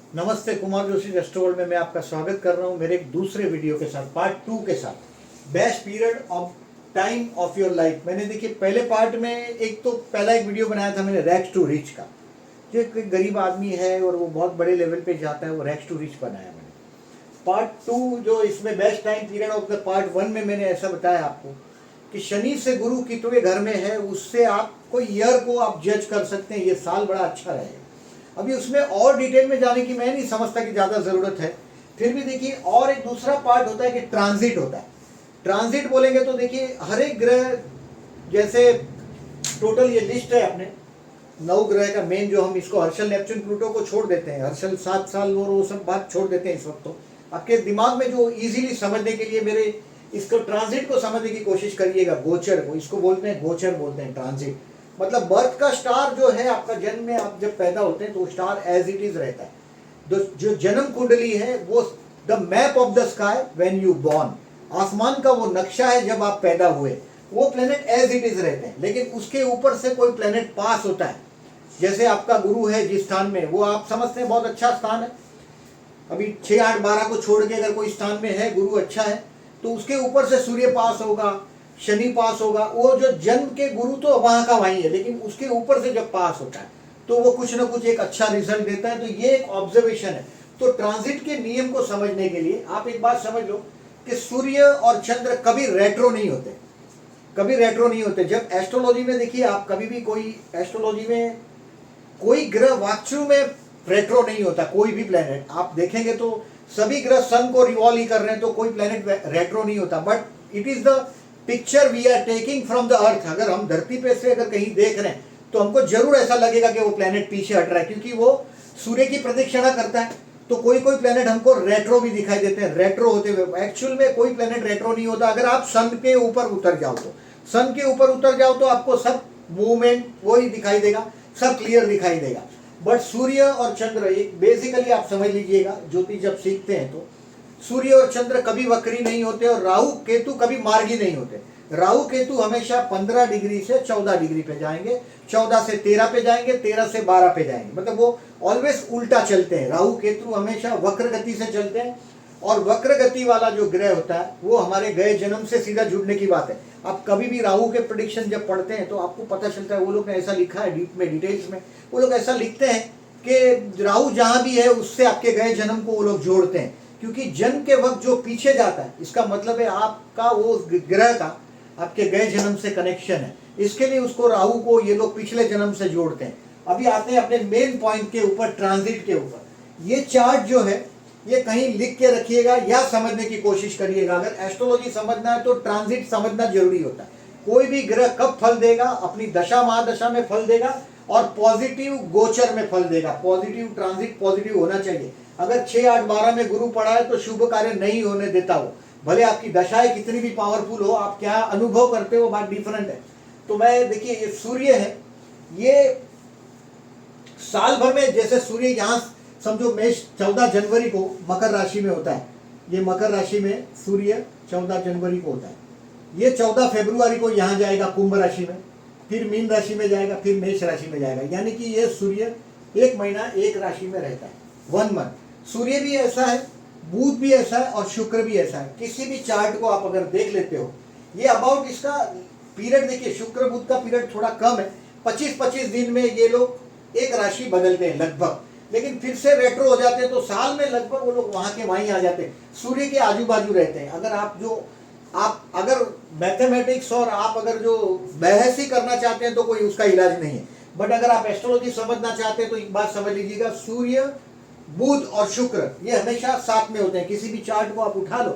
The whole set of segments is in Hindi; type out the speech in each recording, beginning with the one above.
नमस्ते, कुमार जोशी एस्ट्रोवर्ल्ड में मैं आपका स्वागत कर रहा हूं मेरे एक दूसरे वीडियो के साथ, पार्ट 2 के साथ। Best period of time of your life. मैंने देखिए पहले पार्ट में पहला एक वीडियो बनाया था मैंने रैग्स टू रिच का। जो एक गरीब आदमी है और वो बहुत बड़े लेवल पे जाता है, वो रैग्स टू रिच बनाया मैंने। पार्ट 2 जो इसमें best time period of the part 1 में मैंने ऐसा बताया आपको कि शनि से गुरु कितने घर में है, उससे आपको ईयर को आप जज कर सकते हैं, ये साल बड़ा अच्छा रहेगा। अभी उसमें और डिटेल में जाने की मैं नहीं समझता कि ज़्यादा ज़रूरत है। फिर भी देखिए और एक दूसरा पार्ट होता है कि ट्रांजिट होता है। ट्रांजिट बोलेंगे तो देखिए हर एक ग्रह, जैसे टोटल ये लिस्ट है अपने 9 ग्रह का मेन, जो हम इसको हर्षल नेपच्यून प्लूटो को छोड़ देते हैं, हर्षल 7 साल और वो सब बात छोड़ देते हैं इस वक्त। तो आपके दिमाग में जो इजीली समझने के लिए मेरे इसको ट्रांजिट को समझने की कोशिश करिएगा। गोचर को इसको बोलते हैं, गोचर बोलते हैं ट्रांजिट। मतलब बर्थ का स्टार जो है आपका, जन्म में आप जब पैदा होते हैं तो स्टार एज इट इज रहता है। जो जन्म कुंडली है वो the map of the sky when you born, आसमान का वो नक्शा है जब आप पैदा हुए। वो प्लेनेट एज इट इज रहते हैं, लेकिन उसके ऊपर से कोई प्लेनेट पास होता है। जैसे आपका गुरु है जिस स्थान में, वो आप समझते हैं बहुत अच्छा स्थान है। अभी 6, 8, 12 को छोड़ के अगर कोई स्थान में है गुरु अच्छा है, तो उसके ऊपर से सूर्य पास होगा, शनि पास होगा। वो जो जन्म के गुरु तो वहां का वहीं है, लेकिन उसके ऊपर से जब पास होता है तो वो कुछ ना कुछ एक अच्छा रिजल्ट देता है। तो ये एक ऑब्जर्वेशन है। तो ट्रांजिट के नियम को समझने के लिए आप एक बात समझ लो कि सूर्य और चंद्र कभी रेट्रो नहीं होते, कभी रेट्रो नहीं होते। जब एस्ट्रोलॉजी में देखिए आप, कभी भी कोई एस्ट्रोलॉजी में कोई ग्रह वास्तु में रेट्रो नहीं होता। कोई भी प्लेनेट आप देखेंगे तो सभी ग्रह सन को रिवॉल्व ही कर रहे हैं, तो कोई प्लेनेट रेट्रो नहीं होता। But it is the picture we are taking from the earth. अगर हम धरती पे से अगर कहीं देख रहे हैं तो हमको जरूर ऐसा लगेगा कि वो प्लेनेट पीछे हट रहा है, क्योंकि वो सूर्य की प्रदक्षिणा करता है। तो कोई कोई प्लेनेट हमको रेट्रो भी दिखाई देते हैं, रेट्रो होते हुए। एक्चुअल में कोई प्लेनेट रेट्रो नहीं होता। अगर आप सन के ऊपर उतर जाओ तो, सन के ऊपर उतर जाओ तो आपको सब मूवमेंट वही दिखाई देगा, सब क्लियर दिखाई देगा। बट सूर्य और चंद्र, एक बेसिकली आप समझ लीजिएगा, ज्योतिष जब सीखते हैं तो सूर्य और चंद्र कभी वक्री नहीं होते और राहु केतु कभी मार्गी नहीं होते। राहु केतु हमेशा 15 डिग्री से 14 डिग्री पे जाएंगे, 14 से 13 पे जाएंगे, 13 से 12 पे जाएंगे। मतलब वो ऑलवेज उल्टा चलते हैं। राहु केतु हमेशा वक्र गति से चलते हैं, और वक्र गति वाला जो ग्रह होता है वो हमारे गए जन्म से सीधा जुड़ने की बात है। आप कभी भी राहु के प्रेडिक्शन जब पढ़ते हैं तो आपको पता चलता है, वो लोग ने ऐसा लिखा है डीप में, डिटेल्स में वो लोग ऐसा लिखते हैं कि राहु जहां भी है उससे आपके गए जन्म को वो लोग जोड़ते हैं। क्योंकि जन्म के वक्त जो पीछे जाता है, इसका मतलब है आपका वो ग्रह का आपके गए जन्म से कनेक्शन है। इसके लिए उसको, राहु को ये लोग पिछले जन्म से जोड़ते हैं। अभी आते हैं अपने मेन पॉइंट के ऊपर, ट्रांजिट के ऊपर। ये चार्ट जो है ये कहीं लिख के रखिएगा या समझने की कोशिश करिएगा। अगर एस्ट्रोलॉजी समझना है तो ट्रांजिट समझना जरूरी होता है। कोई भी ग्रह कब फल देगा, अपनी दशा महादशा में फल देगा और पॉजिटिव गोचर में फल देगा। पॉजिटिव ट्रांजिट पॉजिटिव होना चाहिए। अगर 6, 8, 12 में गुरु पड़ा है तो शुभ कार्य नहीं होने देता वो, भले आपकी दशाएं कितनी भी पावरफुल हो, आप क्या अनुभव करते हो बात डिफरेंट है। तो मैं देखिए, ये सूर्य है, ये साल भर में, जैसे सूर्य यहाँ समझो मेष 14 जनवरी को मकर राशि में होता है। ये मकर राशि में सूर्य 14 जनवरी को होता है। ये 14 फरवरी को यहाँ जाएगा कुंभ राशि में, फिर मीन राशि में जाएगा, फिर मेष राशि में जाएगा। यानी कि ये सूर्य 1 महीना एक राशि में रहता है, 1 मंथ। सूर्य भी ऐसा है, बुध भी ऐसा है और शुक्र भी ऐसा है। किसी भी चार्ट को आप अगर देख लेते हो, ये अबाउट इसका पीरियड देखिए, शुक्र बुध का पीरियड थोड़ा कम है, 25-25 दिन में ये लोग एक राशि बदलते हैं लगभग, लेकिन फिर से रेट्रो हो जाते हैं। तो साल में लगभग वो लोग वहां के वहीं आ जाते हैं, सूर्य के आजू बाजू रहते हैं। आप अगर मैथमेटिक्स और आप अगर जो बहस ही करना चाहते हैं तो कोई उसका इलाज नहीं है। बट अगर आप एस्ट्रोलॉजी समझना चाहते हैं तो एक बात समझ लीजिएगा, सूर्य, बुध और शुक्र ये हमेशा साथ में होते हैं। किसी भी चार्ट को आप उठा लो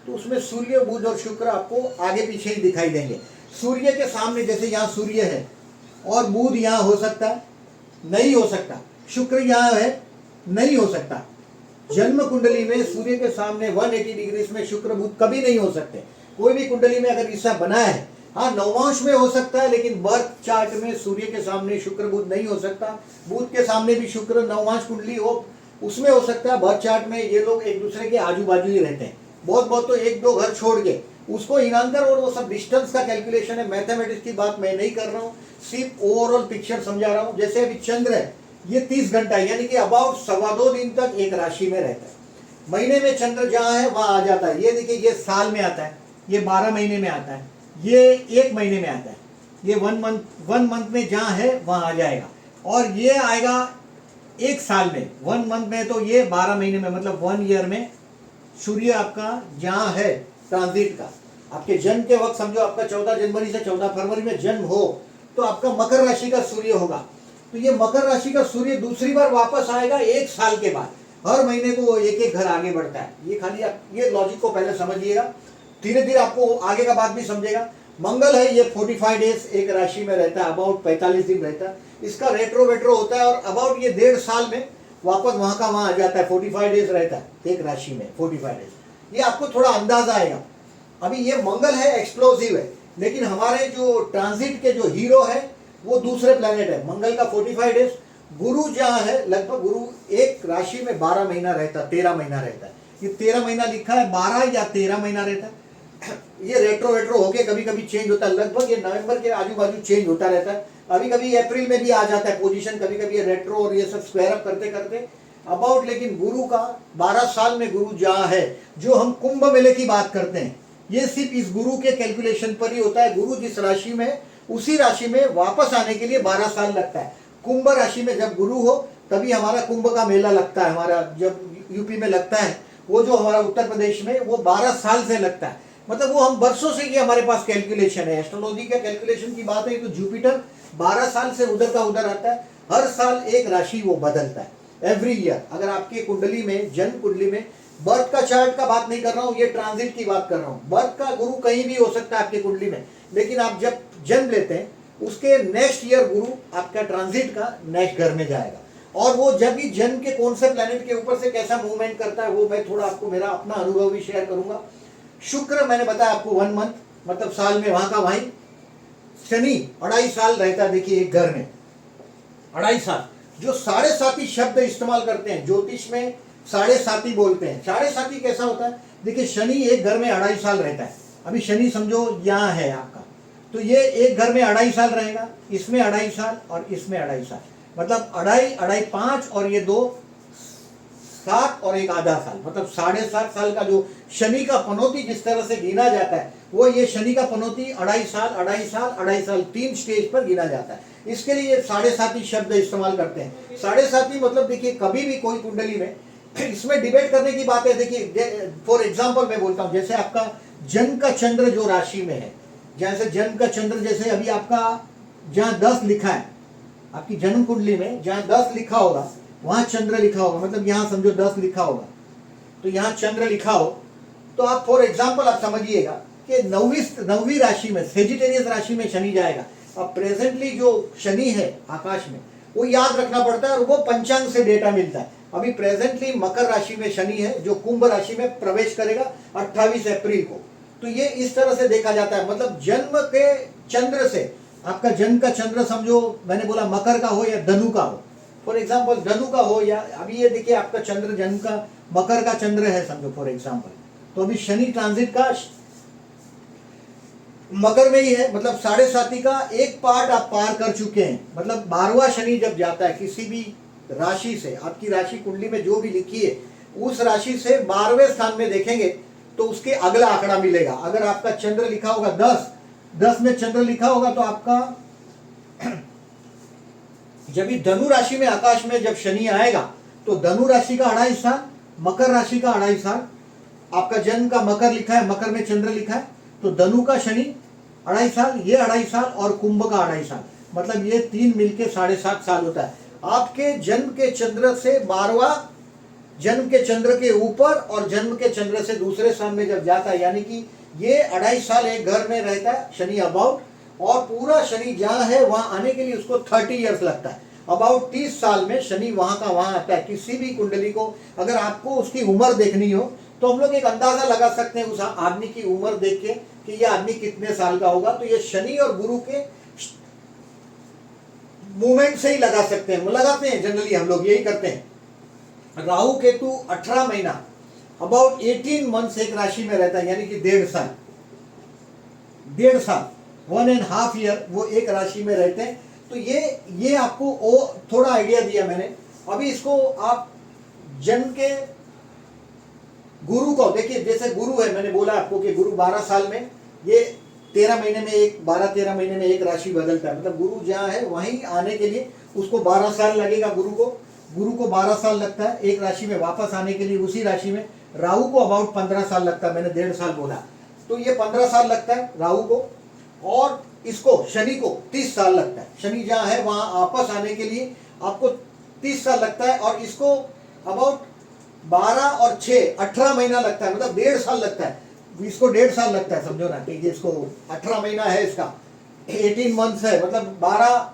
तो उसमें सूर्य, बुध और शुक्र आपको आगे पीछे ही दिखाई देंगे। सूर्य के सामने जैसे यहाँ सूर्य है और बुध यहाँ हो सकता है, नहीं हो सकता। शुक्र यहाँ है, नहीं हो सकता। जन्म कुंडली में सूर्य के सामने 180 डिग्री में शुक्र बुध कभी नहीं हो सकते। कोई भी कुंडली में अगर ऐसा बना है, हाँ नवमांश में हो सकता है, लेकिन बर्थ चार्ट में सूर्य के सामने शुक्र बुध नहीं हो सकता। बुध के सामने भी शुक्र, नवमांश कुंडली हो उसमें हो सकता है। बर्थ चार्ट में ये लोग एक दूसरे के आजू बाजू ही रहते हैं, बहुत बहुत तो 1-2 घर छोड़ के। उसको इनांतर और वो सब डिस्टेंस का कैलकुलेशन है, मैथमेटिक्स की बात मैं नहीं कर रहा हूँ, सिर्फ ओवरऑल पिक्चर समझा रहा हूँ। जैसे अभी चंद्र है, ये 30 घंटा यानी कि अबाउट 2.25 दिन तक एक राशि में रहता है। महीने में चंद्र जहाँ है वहाँ आ जाता है। ये देखिए ये साल में आता है, ये 12 महीने में आता है, ये 1 महीने में आता है, ये 1 मंथ में जहाँ है वहाँ आ जाएगा। और ये आएगा 1 साल में, 1 मंथ में, तो ये 12 महीने में मतलब 1 ईयर में सूर्य आपका जहाँ है ट्रांजिट का, आपके जन्म के वक्त समझो आपका 14 जनवरी से 14 फरवरी में जन्म हो तो आपका मकर राशि का सूर्य होगा। तो ये मकर राशि का सूर्य दूसरी बार वापस आएगा 1 साल के बाद। हर महीने को वो एक एक घर आगे बढ़ता है। ये खाली आप ये लॉजिक को पहले समझिएगा, धीरे धीरे आपको आगे का बात भी समझेगा। मंगल है, ये 45 डेज एक राशि में रहता है, अबाउट 45 दिन रहता है। इसका रेट्रो वेट्रो होता है और अबाउट ये 1.5 साल में वापस वहां का वहां आ जाता है। 45 डेज रहता है एक राशि में, 45 डेज। ये आपको थोड़ा अंदाजा आएगा। अभी ये मंगल है, एक्सप्लोसिव है, लेकिन हमारे जो ट्रांजिट के जो हीरो है वो दूसरे प्लेनेट है। मंगल का 45 डेज, गुरु जहाँ है लगभग गुरु एक राशि में 12 महीना रहता है, 13 महीना रहता है। ये 13 महीना लिखा है, 12 या 13 महीना रहता है। ये रेट्रो वेट्रो होके कभी कभी चेंज होता है, लगभग ये नवंबर के आजू बाजू चेंज होता रहता है। कभी कभी अप्रैल में भी आ जाता है पोजीशन, कभी कभी ये रेट्रो और ये सब स्क्वायर अप करते करते अबाउट। लेकिन गुरु का 12 साल में गुरु जहाँ है, जो हम कुंभ मेले की बात करते हैं, ये सिर्फ इस गुरु के कैलकुलेशन पर ही होता है। गुरु जिस राशि में उसी राशि में वापस आने के लिए 12 साल लगता है। कुंभ राशि में जब गुरु हो तभी हमारा कुंभ का मेला लगता है, हमारा जब यूपी में लगता है, वो जो हमारा उत्तर प्रदेश में, वो 12 साल से लगता है। मतलब वो हम वर्षों से ये हमारे पास कैलकुलेशन है। एस्ट्रोलॉजी के कैलकुलेशन की बात है तो जुपिटर 12 साल से उधर का उधर आता है। हर साल एक राशि वो बदलता है, एवरी ईयर। अगर आपके कुंडली में, जन्म कुंडली में, बर्थ का चार्ट का बात नहीं कर रहा हूँ, ये ट्रांजिट की बात कर रहा हूँ। बर्थ का गुरु कहीं भी हो सकता है आपकी कुंडली में, लेकिन आप जब जन्म लेते हैं उसके नेक्स्ट ईयर गुरु आपका ट्रांजिट का नेक्स्ट घर में जाएगा। और वो जब भी जन्म के कौन से प्लेनेट के ऊपर से कैसा मूवमेंट करता है वो मैं थोड़ा आपको मेरा अपना अनुभव भी शेयर करूंगा। शुक्र मैंने बताया आपको 1 मंथ मतलब साल में वहां का वहीं। शनि 2.5 साल रहता है, देखिए एक घर में 2.5 साल। जो 7.5 शब्द इस्तेमाल करते हैं ज्योतिष में, 7.5 बोलते हैं। 7.5 कैसा होता है, देखिए शनि एक घर में 2.5 साल रहता है। अभी शनि समझो यहाँ है आपका, तो ये एक घर में 2.5 साल रहेगा, इसमें 2.5 साल और इसमें 2.5 साल, मतलब 2.5 5 और ये 2 7 और एक आधा साल, मतलब 7.5 साल का जो शनि का पनौती जिस तरह से गिना जाता है, वो ये शनि का पनौती 2.5 साल 2.5 साल 2.5 साल 3 स्टेज पर गिना जाता है। इसके लिए 7.5 शब्द इस्तेमाल करते हैं। 7.5 मतलब देखिए कभी भी कोई कुंडली में, इसमें डिबेट करने की बात है। देखिए फॉर एग्जाम्पल मैं बोलता हूँ, जैसे आपका जन्म का चंद्र जो राशि में है, जैसे जन्म का चंद्र, जैसे अभी आपका जहाँ 10 लिखा है आपकी जन्म कुंडली में, जहाँ 10 लिखा होगा वहां चंद्र लिखा होगा, मतलब यहाँ समझो 10 लिखा होगा तो यहाँ चंद्र लिखा हो, तो आप फॉर एग्जाम्पल आप समझिएगा कि 9वीं राशि में, सेजिटेरियस राशि में शनि जाएगा। अब प्रेजेंटली जो शनि है आकाश में वो याद रखना पड़ता है और वो पंचांग से डेटा मिलता है। अभी प्रेजेंटली मकर राशि में शनि है जो कुंभ राशि में प्रवेश करेगा 28 अप्रैल को। तो ये इस तरह से देखा जाता है, मतलब जन्म के चंद्र से, आपका जन्म का चंद्र समझो मैंने बोला मकर का हो या धनु का हो, फॉर एग्जाम्पल धनु का हो, या अभी ये देखिए आपका चंद्र जन्म का मकर का चंद्र है समझो फॉर एग्जाम्पल, तो अभी शनि ट्रांजिट का मकर में ही है, मतलब 7.5 का एक पार्ट आप पार कर चुके हैं। मतलब 12वां शनि जब जाता है किसी भी राशि से, आपकी राशि कुंडली में जो भी लिखी है उस राशि से 12वें स्थान में देखेंगे तो उसके अगला आंकड़ा मिलेगा। अगर आपका चंद्र लिखा होगा 10 में चंद्र लिखा होगा तो आपका जब भी धनु राशि में आकाश में जब शनि आएगा तो धनु राशि का 2.5 साल, मकर राशि का 2.5 साल, आपका जन्म का मकर लिखा है, मकर में चंद्र लिखा है तो धनु का शनि 2.5 साल, ये 2.5 साल और कुंभ का 2.5 साल, मतलब ये 3 मिलके 7.5 साल होता है। आपके जन्म के चंद्र से 12वां जन्म के चंद्र के ऊपर और जन्म के चंद्र से दूसरे स्थान में जब जाता है, यानी कि ये 2.5 साल एक घर में रहता है शनि अबाउट, और पूरा शनि जहाँ है वहां आने के लिए उसको 30 इयर्स लगता है। अबाउट 30 साल में शनि वहां का वहां आता है। किसी भी कुंडली को अगर आपको उसकी उम्र देखनी हो तो हम लोग एक अंदाजा लगा सकते हैं उस आदमी की उम्र देख के कि ये आदमी कितने साल का होगा, तो ये शनि और गुरु के मूवमेंट से ही लगा सकते हैं, लगाते हैं जनरली हम लोग यही करते हैं। राहु केतु 18 महीना अबाउट 18 मंथ्स एक राशि में रहता है, यानी कि 1.5 साल 1.5 ईयर वो एक राशि में रहते हैं। तो ये आपको वो थोड़ा आइडिया दिया मैंने। अभी इसको आप जन के गुरु को देखिए, जैसे गुरु है, मैंने बोला आपको कि गुरु 12 साल में, ये 13 महीने में एक, 12-13 महीने में एक राशि बदलता है। मतलब गुरु जहाँ है वहीं आने के लिए उसको 12 साल लगेगा। गुरु को 12 साल लगता है एक राशि में वापस आने के लिए उसी राशि में। राहु को अबाउट 15 साल लगता है, मैंने 1.5 साल बोला, तो ये 15 साल लगता है राहु को। और इसको शनि को 30 साल लगता है। शनि जहाँ है वहाँ वापस आने के लिए आपको 30 साल लगता है। और इसको अबाउट 12 और 6 18 महीना लगता है, मतलब 1.5 साल लगता है। इसको 1.5 साल लगता है, समझो ना कि ये इसको 18 महीना है, इसका 18 मंथ्स है, मतलब 12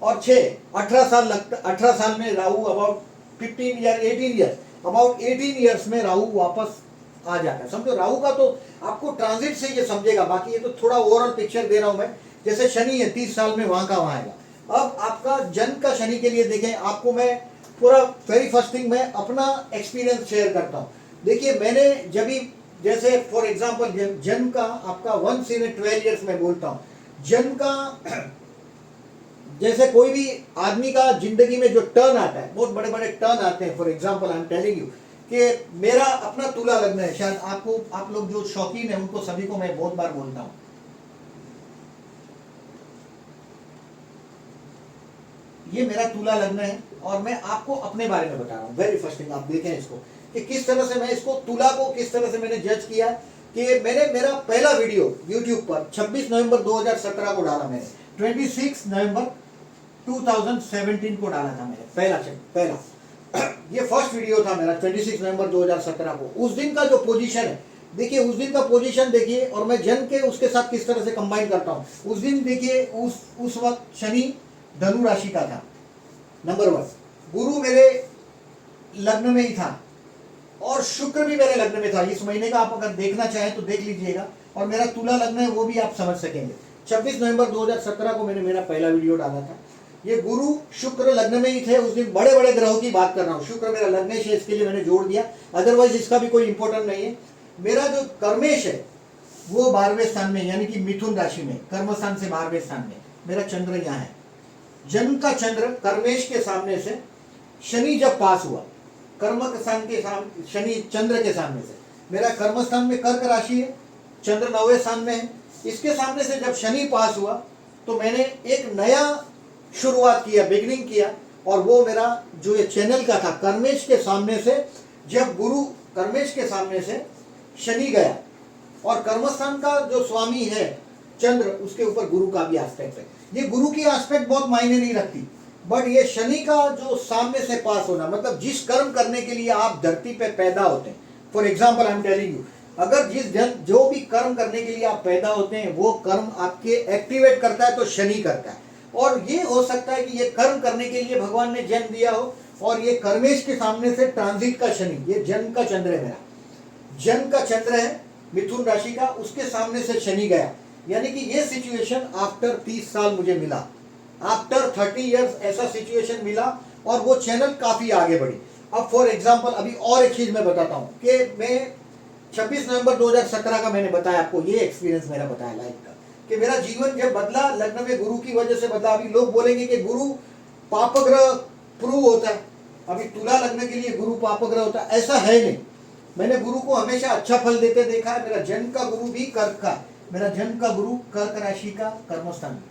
और 6 18 साल लगता। 18 साल में Rahu about 15 year 18 year, about 18 years में राहु वापस आ जाता है। समझो राहु का तो आपको ट्रांजिट से ये समझेगा, बाकी ये तो थोड़ा ओवरऑल पिक्चर दे रहा हूं मैं। जैसे शनि है 30 साल में वहां का वहां आएगा। अब आपका जन का शनि के लिए देखें, आपको मैं पूरा वेरी फर्स्ट थिंग मैं अपना एक्सपीरियंस शेयर करता हूँ। देखिए मैंने जब भी, जैसे फॉर एग्जांपल जन का आपका 1 इन 12 ईयर्स में बोलता हूँ, जन का जैसे कोई भी आदमी का जिंदगी में जो टर्न आता है, बहुत बड़े बड़े टर्न आते हैं। For example I am telling you कि मेरा अपना तुला लग्न है, शायद आपको, आप लोग जो शौकीन है उनको सभी को मैं बहुत बार बोलता हूँ। ये मेरा तुला लग्न है और मैं आपको अपने बारे में बता रहा हूँ। वेरी फर्स्ट थिंग आप देखें इसको कि किस तरह से मैं इसको तुला को किस तरह से मैंने जज किया कि मैंने मेरा पहला वीडियो YouTube पर 26 नवंबर 2017 को डाला मैंने, 26 नवंबर 2017 को डाला था मैंने पहला ये फर्स्ट वीडियो था मेरा 26 नवंबर 2017 को। उस दिन का जो पोजीशन है देखिए, उस दिन का पोजीशन देखिए, और मैं जन के उसके साथ किस तरह से कंबाइन करता हूँ। उस दिन देखिए, उस वक्त शनि धनु राशि का था, नंबर 1। गुरु मेरे लग्न में ही था और शुक्र भी मेरे लग्न में था। इस महीने का आप अगर देखना चाहें तो देख लीजिएगा, और मेरा तुला लग्न है वो भी आप समझ सकेंगे। 26 नवंबर 2017 को मैंने मेरा पहला वीडियो डाला था। ये गुरु शुक्र लग्न में ही थे उस दिन। बड़े बड़े ग्रहों की बात कर रहा हूँ, शुक्र मेरा लग्नेश है इसके लिए मैंने जोड़ दिया, अदरवाइज इसका भी कोई इंपॉर्टेंट नहीं है। मेरा जो कर्मेश है वो 12वें स्थान में, यानी कि मिथुन राशि में, कर्म स्थान से 12वें स्थान में मेरा चंद्र यहाँ है। जन्म का चंद्र कर्मेश के सामने से शनि जब पास हुआ, कर्म स्थान के सामने शनि चंद्र के सामने से, मेरा कर्म स्थान में कर्क राशि है, चंद्र 9वें स्थान में है। इसके सामने से जब शनि पास हुआ तो मैंने एक नया शुरुआत किया, बिगिनिंग किया, और वो मेरा जो ये चैनल का था, कर्मेश के सामने से जब गुरु, कर्मेश के सामने से शनि गया, और कर्मस्थान का जो स्वामी है चंद्र, उसके ऊपर गुरु का भी एस्पेक्ट है। ये गुरु की एस्पेक्ट बहुत मायने नहीं रखती, बट ये शनि का जो सामने से पास होना, मतलब जिस कर्म करने के लिए आप धरती पे पैदा होते हैं, for example I am telling you, अगर जो भी कर्म करने के लिए आप पैदा होते हैं वो कर्म आपके एक्टिवेट करता है तो शनि करता है। और ये हो सकता है कि ये कर्म करने के लिए भगवान ने जन्म दिया हो, और ये कर्मेश के सामने से ट्रांजिट का शनि, ये जन्म का चंद्र है, मेरा जन्म का चंद्र है मिथुन राशि का, उसके सामने से शनि गया। यानी कि ये सिचुएशन आफ्टर 30 साल मुझे मिला, आफ्टर 30 इयर्स ऐसा सिचुएशन मिला, और वो चैनल काफी आगे बढ़ी। अब फॉर एग्जांपल अभी और एक चीज मैं बताता हूँ कि मैं 26 नवंबर 2017 का मैंने बताया आपको, ये एक्सपीरियंस मेरा बताया लाइफ का, कि मेरा जीवन जब बदला, लग्न में गुरु की वजह से बदला। अभी लोग बोलेंगे कि गुरु पापग्रह प्रूव होता है, अभी तुला लग्न के लिए गुरु पापग्रह होता है, ऐसा है नहीं। मैंने गुरु को हमेशा अच्छा फल देते देखा है। मेरा जन्म का गुरु भी कर्क का, मेरा जन्म का गुरु कर्क राशि का कर्मस्थान,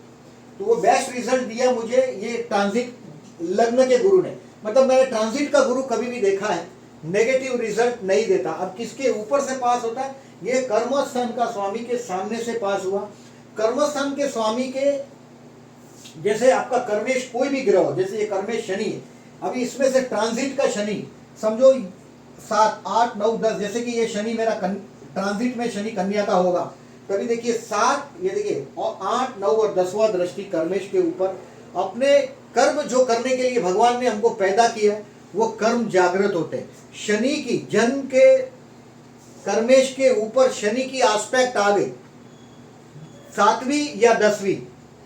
तो वो बेस्ट रिजल्ट दिया मुझे ये ट्रांजिट लग्न के गुरु ने। मतलब मैंने ट्रांजिट का गुरु कभी भी देखा है नेगेटिव रिजल्ट नहीं देता। अब किसके ऊपर से पास होता है, ये कर्मस्थान का स्वामी के सामने से पास हुआ। कर्मस्थान के स्वामी के, जैसे आपका कर्मेश कोई भी ग्रह हो, जैसे ये कर्मेश शनि है, अभी इसमें से ट्रांजिट का शनि समझो 7, 8, 9, 10, जैसे कि ये शनि मेरा ट्रांजिट में शनि कन्या का होगा, तभी देखिए 7, ये देखिए, और 8, 9 और 10वां दृष्टि कर्मेश के ऊपर। अपने कर्म जो करने के लिए भगवान ने हमको पैदा किया वो कर्म जागृत होते हैं। शनि की जन्म के कर्मेश के ऊपर शनि की एस्पेक्ट आ गई 7वीं या 10वीं,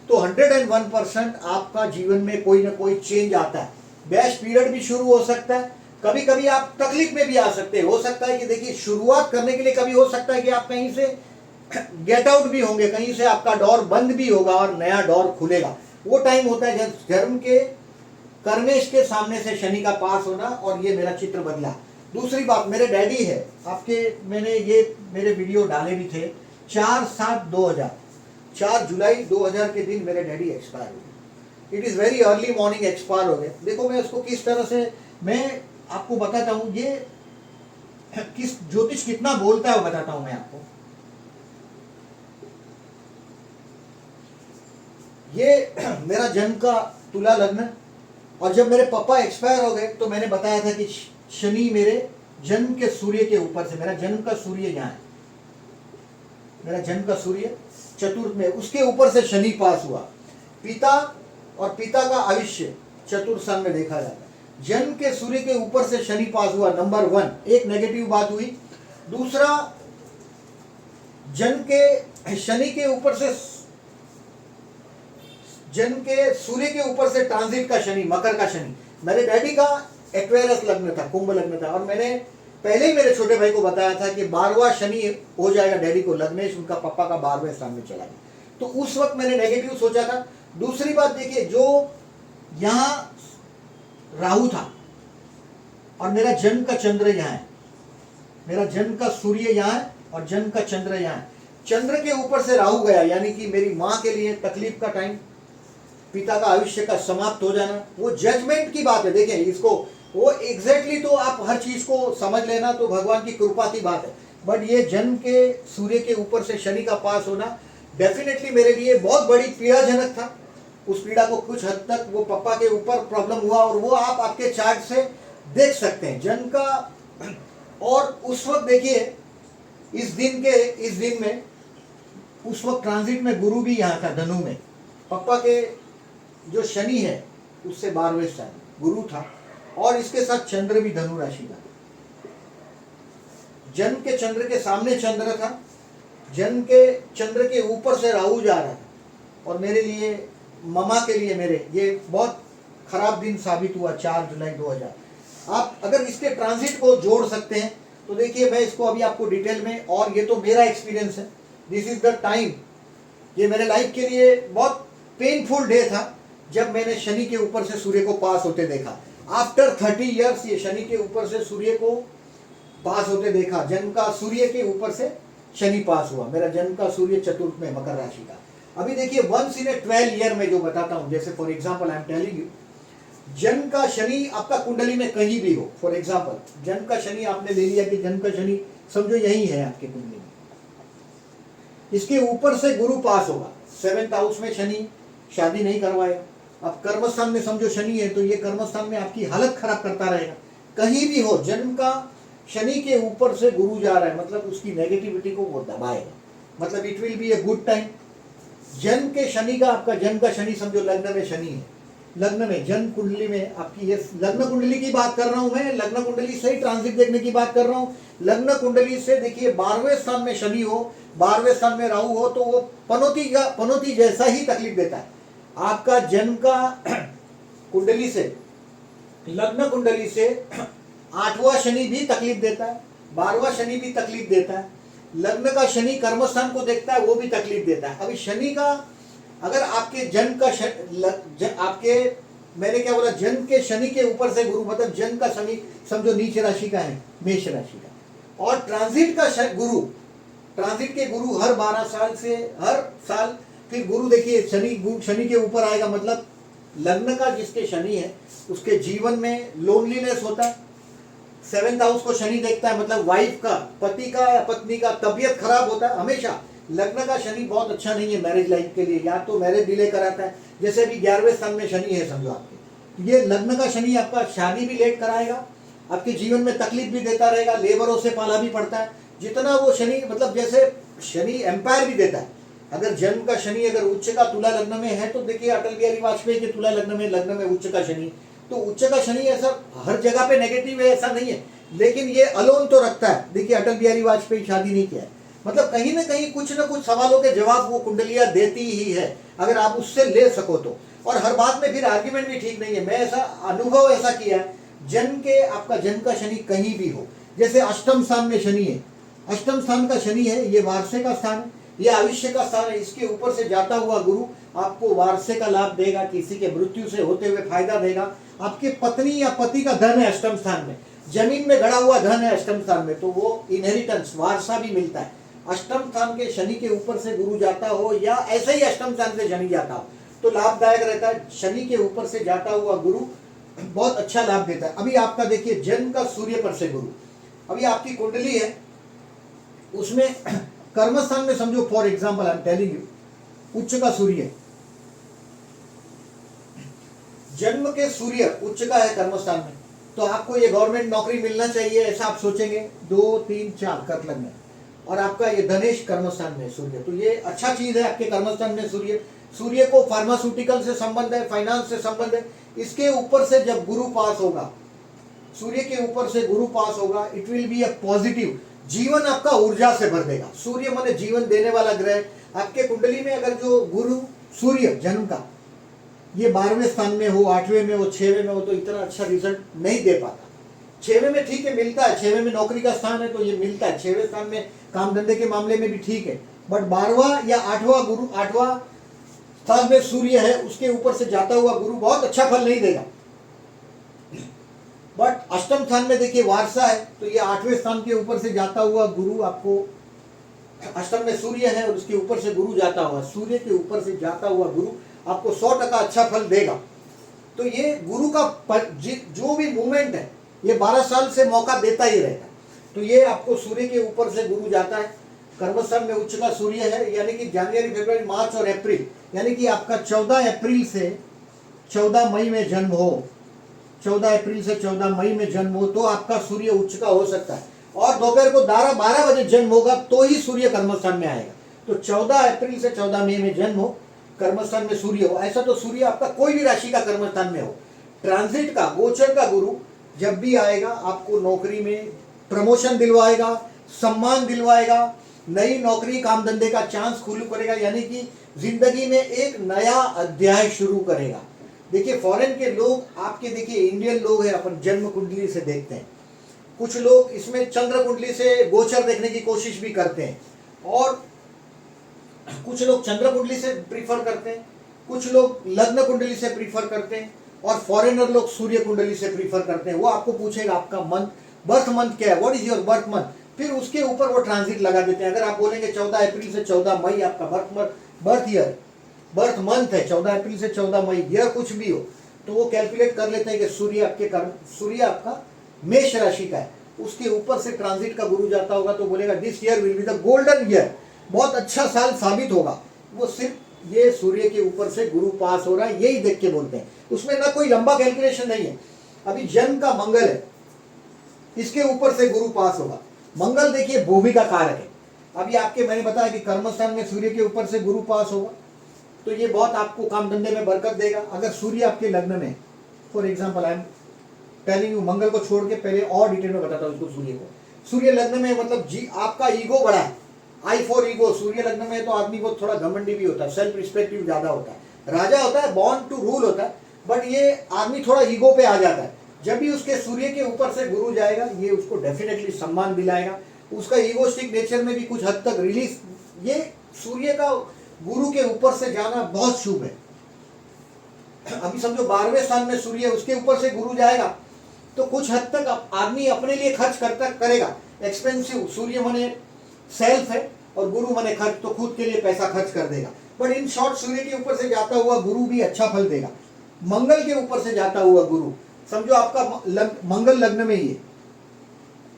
तो 101% आपका जीवन में कोई ना कोई चेंज आता है। बेस्ट पीरियड भी शुरू हो सकता है, कभी कभी आप तकलीफ में भी आ सकते हैं। हो सकता है कि देखिए शुरुआत करने के लिए कभी हो सकता है कि आप कहीं से गेट आउट भी होंगे, कहीं से आपका डोर बंद भी होगा और नया डोर खुलेगा। वो टाइम होता है जब धर्म के कर्मेश के सामने से शनि का पास होना, और ये मेरा चित्र बदला। दूसरी बात, मेरे डैडी है आपके, मैंने ये मेरे वीडियो डाले भी थे, 4/7/2000, 4 जुलाई 2000 के दिन मेरे डैडी एक्सपायर हुए। It is very early morning expire हो गए। देखो मैं उसको किस तरह से मैं आपको बताता हूँ, ये किस ज्योतिष कितना बोलता है वो बताता हूँ मैं आपको। ये मेरा जन्म का तुला लग्न, और जब मेरे पापा एक्सपायर हो गए तो मैंने बताया था कि शनि मेरे जन्म के सूर्य के ऊपर से, मेरा जन्म का सूर्य यहाँ है, मेरा जन्म का सूर्य चतुर्थ में, उसके ऊपर से शनि पास हुआ। पिता और पिता का आयुष्य चतुर्थ स्थान में देखा जाता है। जन्म के सूर्य के ऊपर से शनि पास हुआ, नंबर 1, एक नेगेटिव बात हुई। दूसरा, जन्म के शनि के ऊपर से, जन्म के सूर्य के ऊपर से ट्रांजिट का शनि, मकर का शनि। मेरे डैडी का एक्वेरियस लग्न था, कुंभ लग्न था, और मैंने पहले ही मेरे छोटे भाई को बताया था कि 12वां शनि हो जाएगा डैडी को, लग्नेश उनका पापा का 12वें स्थान में चला गया। तो उस वक्त मैंने नेगेटिव सोचा था। दूसरी बात देखिए, जो यहाँ राहु था और मेरा जन्म का चंद्र यहाँ है, मेरा जन्म का सूर्य यहाँ है और जन्म का चंद्र यहाँ है। चंद्र के ऊपर से राहु गया, यानी कि मेरी माँ के लिए तकलीफ का टाइम, पिता का आयुष्य का समाप्त हो जाना, वो जजमेंट की बात है। देखिए इसको, वो एग्जैक्टली तो आप हर चीज को समझ लेना तो भगवान की कृपा की बात है, बट ये जन्म के सूर्य के ऊपर से शनि का पास होना डेफिनेटली मेरे लिए बहुत बड़ी पीड़ाजनक था। उस पीड़ा को कुछ हद तक वो पापा के ऊपर प्रॉब्लम हुआ, और वो आप आपके चार्ट से देख सकते हैं जन्म का। और उस वक्त देखिए, इस दिन में उस वक्त ट्रांजिट में गुरु भी यहाँ था, धनु में। पापा के जो शनि है उससे 12वें स्थान गुरु था, और इसके साथ चंद्र भी धनु राशि का। जन्म के चंद्र के सामने चंद्र था, जन्म के चंद्र के ऊपर से राहु जा रहा था, और मेरे लिए, ममा के लिए मेरे, ये बहुत खराब दिन साबित हुआ 4 जुलाई 2000। आप अगर इसके ट्रांजिट को जोड़ सकते हैं तो देखिए, मैं इसको अभी आपको डिटेल में, और ये तो मेरा एक्सपीरियंस है, दिस इज द टाइम। ये मेरे लाइफ के लिए बहुत पेनफुल डे था जब मैंने शनि के ऊपर से सूर्य को पास होते देखा। आफ्टर 30 ईयर्स ये शनि के ऊपर से सूर्य को पास होते देखा। जन्म का सूर्य के ऊपर से शनि पास हुआ, मेरा जन्म का सूर्य चतुर्थ में, मकर राशि का। अभी देखिए, 1 in a 12 ईयर में जो बताता हूं, जैसे for example I am telling you, जन्म का शनि आपका कुंडली में कहीं भी हो, फॉर एग्जांपल जन्म का शनि आपने ले लिया कि जन्म का शनि समझो यही है आपके कुंडली में, इसके ऊपर से गुरु पास होगा। 7th हाउस में शनि शादी नहीं करवाएगा। अब कर्मस्थान में समझो शनि है, तो ये कर्मस्थान में आपकी हालत खराब करता रहेगा। कहीं भी हो, जन्म का शनि के ऊपर से गुरु जा रहा है, मतलब उसकी नेगेटिविटी को वो दबाएगा, मतलब it will be a good time. जन्म के शनि का, आपका जन्म का शनि समझो लग्न में शनि है, लग्न में, जन्म कुंडली में आपकी, ये लग्न कुंडली की बात कर रहा हूं मैं, लग्न कुंडली से ही ट्रांजिट देखने की बात कर रहा हूं। लग्न कुंडली से देखिए 12वें स्थान में शनि हो, 12वें स्थान में राहु हो, तो वो पनौती जैसा ही तकलीफ देता है। आपका जन्म का कुंडली से, लग्न कुंडली से 8वां शनि भी तकलीफ देता है, 12वां शनि भी तकलीफ देता है, लग्न का शनि कर्मस्थान को देखता है, वो भी तकलीफ देता है। अभी शनि का, अगर आपके जन्म का आपके, मैंने क्या बोला, जन्म के शनि के ऊपर से गुरु, मतलब जन्म का शनि समझो नीच राशि का है, मेष राशि का, और ट्रांजिट का गुरु, ट्रांजिट के गुरु हर 12 साल से, हर साल फिर गुरु देखिए शनि के ऊपर आएगा, मतलब लग्न का जिसके शनि है उसके जीवन में लोनलीनेस होता है। 7th हाउस को शनि देखता है, मतलब वाइफ का, पति का या पत्नी का तबीयत खराब होता है हमेशा। लग्न का शनि बहुत अच्छा नहीं है मैरिज लाइफ के लिए, या तो मैरिज डिले कराता है, जैसे अभी 11वें स्थान में शनि है समझो आपके, ये लग्न का शनि आपका शादी भी लेट कराएगा, आपके जीवन में तकलीफ भी देता रहेगा, लेबरों से पाला भी पड़ता है। जितना वो शनि, मतलब जैसे शनि एम्पायर भी देता है। अगर जन्म का शनि अगर उच्च का तुला लग्न में है, तो देखिए अटल बिहारी वाजपेयी के तुला लग्न में उच्च का शनि, तो उच्च का शनि ऐसा हर जगह पे नेगेटिव है ऐसा नहीं है, लेकिन ये अलोन तो रखता है। देखिए अटल बिहारी वाजपेयी शादी नहीं किया है, मतलब कहीं ना कहीं कुछ ना कुछ सवालों के जवाब वो कुंडलियां देती ही है, अगर आप उससे ले सको तो। और हर बात में फिर आर्ग्यूमेंट भी ठीक नहीं है। मैं ऐसा अनुभव ऐसा किया है, जन्म के, आपका जन्म का शनि कहीं भी हो, जैसे अष्टम स्थान में शनि है, अष्टम स्थान का शनि है, ये वारसे का स्थान है, ये आयुष्य का स्थान है, इसके ऊपर से जाता हुआ गुरु आपको वारसे का लाभ देगा, किसी के मृत्यु से होते हुए फायदा देगा। आपके पत्नी या पति का धन है अष्टम स्थान में, जमीन में गड़ा हुआ धन है अष्टम स्थान में, तो वो इनहेरिटेंस वारसा भी मिलता है। अष्टम स्थान के शनि के ऊपर से गुरु जाता हो या ऐसे ही अष्टम स्थान से शनि जाता हो तो लाभदायक रहता है। शनि के ऊपर से जाता हुआ गुरु बहुत अच्छा लाभ देता है। अभी आपका देखिए जन्म का सूर्य पर से गुरु, अभी आपकी कुंडली है उसमें कर्म स्थान में समझो, for example I am telling you, उच्च का सूर्य, जन्म के सूर्य उच्च का है कर्म स्थान में, तो आपको ये गवर्नमेंट नौकरी मिलना चाहिए ऐसा आप सोचेंगे। 2, 3, 4 कर्क लग्न है और आपका ये धनेश कर्मस्थान में सूर्य, तो ये अच्छा चीज है आपके कर्मस्थान में सूर्य। सूर्य को फार्मास्यूटिकल से संबंध है, फाइनेंस से संबंध है। इसके ऊपर से जब गुरु पास होगा, सूर्य के ऊपर से गुरु पास होगा, it will be a positive, जीवन आपका ऊर्जा से भर देगा। सूर्य माने जीवन देने वाला ग्रह। आपके कुंडली में अगर जो गुरु सूर्य जन्म का ये 12वें स्थान में हो, 8वें में हो, 6वें में हो तो इतना अच्छा रिजल्ट नहीं दे पाता। 6वें में ठीक है मिलता है, 6वें में नौकरी का स्थान है तो ये मिलता है, 6वें स्थान में काम धंधे के मामले में भी ठीक है। बट 12वां या 8वां गुरु, 8वां स्थान में सूर्य है, उसके ऊपर से जाता हुआ गुरु बहुत अच्छा फल नहीं देगा। बट अष्टम स्थान में देखिए वारसा है, तो ये 8वें स्थान के ऊपर से जाता हुआ गुरु आपको, अष्टम में सूर्य है और उसके ऊपर से गुरु जाता हुआ, सूर्य के ऊपर से जाता हुआ गुरु आपको 100% अच्छा फल देगा। तो ये गुरु का जो भी मूवमेंट है ये 12 साल से मौका देता ही रहेगा। तो ये आपको सूर्य के ऊपर से गुरु जाता है, कर्मस्थान में उच्च का सूर्य है, यानी कि जनवरी, फरवरी, मार्च और अप्रैल, यानी कि आपका 14 अप्रैल से 14 मई में जन्म हो, 14 अप्रैल से 14 मई में जन्म हो तो आपका सूर्य उच्च का हो सकता है। और दोपहर को 12 बजे जन्म होगा तो ही सूर्य कर्मस्थान में आएगा। तो 14 अप्रैल से 14 मई में जन्म हो, कर्मस्थान में सूर्य हो, ऐसा तो सूर्य आपका कोई भी राशि का कर्मस्थान में हो, ट्रांजिट का, गोचर का गुरु जब भी आएगा आपको नौकरी में प्रमोशन दिलवाएगा, सम्मान दिलवाएगा, नई नौकरी काम धंधे का चांस खुल करेगा, यानी कि जिंदगी में एक नया अध्याय शुरू करेगा। देखिए फॉरेन के लोग आपके, देखिए इंडियन लोग हैं अपन जन्म कुंडली से देखते हैं, कुछ लोग इसमें चंद्र कुंडली से गोचर देखने की कोशिश भी करते हैं और कुछ लोग चंद्र कुंडली से प्रीफर करते हैं, कुछ लोग लग्न कुंडली से प्रीफर करते हैं और फॉरेनर लोग सूर्य कुंडली से प्रीफर करते हैं। वो आपको पूछेगा आपका मंथ, बर्थ मंथ क्या है, what is your birth month, फिर उसके ऊपर वो ट्रांजिट लगा देते हैं। अगर आप बोलेंगे 14 अप्रैल से 14 मई आपका बर्थ ईयर, बर्थ मंथ है, 14 अप्रैल से 14 मई, ईयर कुछ भी हो, तो वो कैलकुलेट कर लेते हैं कि सूर्य आपका मेष राशि का है, उसके ऊपर से ट्रांजिट का गुरु जाता होगा तो बोलेगा this year will be the golden year, बहुत अच्छा साल साबित होगा। वो सिर्फ ये सूर्य के ऊपर से गुरु पास हो रहा है यही देख के बोलते हैं, उसमें ना कोई लंबा कैलकुलेशन नहीं है। अभी जन्म का मंगल है, इसके ऊपर से गुरु पास होगा। मंगल देखिए भूमि का कारक है। अभी आपके मैंने बताया कि कर्मस्थान में सूर्य के ऊपर से गुरु पास होगा तो ये बहुत आपको काम धंधे में बरकत देगा। अगर सूर्य आपके लग्न में, for example I am telling you, Mangal को छोड़ के पहले और डिटेल में बताता हूँ इसको, सूर्य को, सूर्य लग्न में मतलब आपका ईगो बड़ा है, आई फॉर ईगो, सूर्य लग्न में तो आदमी को थोड़ा घमंडी भी होता है, सेल्फ रिस्पेक्टिव ज्यादा होता है, राजा होता है, बॉर्न टू रूल होता है, बट ये आदमी थोड़ा ईगो पे आ जाता है। जब भी उसके सूर्य के ऊपर से गुरु जाएगा ये उसको डेफिनेटली सम्मान दिलाएगा, उसका ईगोस्टिक नेचर में भी कुछ हद तक रिलीज, ये सूर्य का गुरु के ऊपर से जाना बहुत शुभ है। अभी समझो 12वें स्थान में सूर्य, उसके ऊपर से गुरु जाएगा तो कुछ हद तक आदमी अपने लिए खर्च करेगा, एक्सपेंसिव, सूर्य माने सेल्फ है और गुरु माने खर्च, तो खुद के लिए पैसा खर्च कर देगा। बट इन शॉर्ट सूर्य के ऊपर से जाता हुआ गुरु भी अच्छा फल देगा। मंगल के ऊपर से जाता हुआ गुरु, समझो आपका मंगल लग्न में ही है,